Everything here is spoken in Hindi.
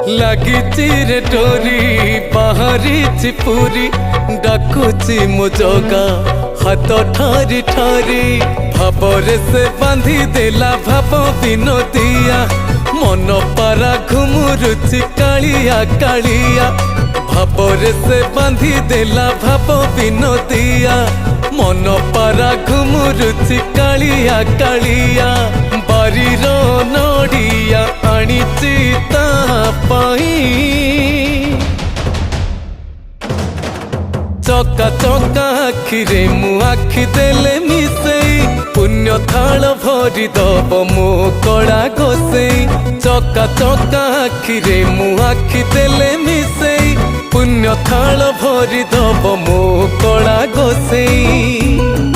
लागिची रे डोरी बाहरी पूरी डाकुची मो जगा हाथ ठारी ठारी भावरे से बांधी देला भाव विनोदिया मन पारा घुमुरुची कालिया कालिया भावरे से बांधी देला भाव विनोदिया मन पारा घुमुरुची कालिया कालिया बारीर नड़िया आनीची ता पाई चका चका आखिरे मु आखि देले मिसेई पुण्य थाल भरी दब मो कड़ा गोसेई चका चका आखिरे मु आखि देले मिसेई पुण्य थाल भरी दब मो कड़ा गोसेई।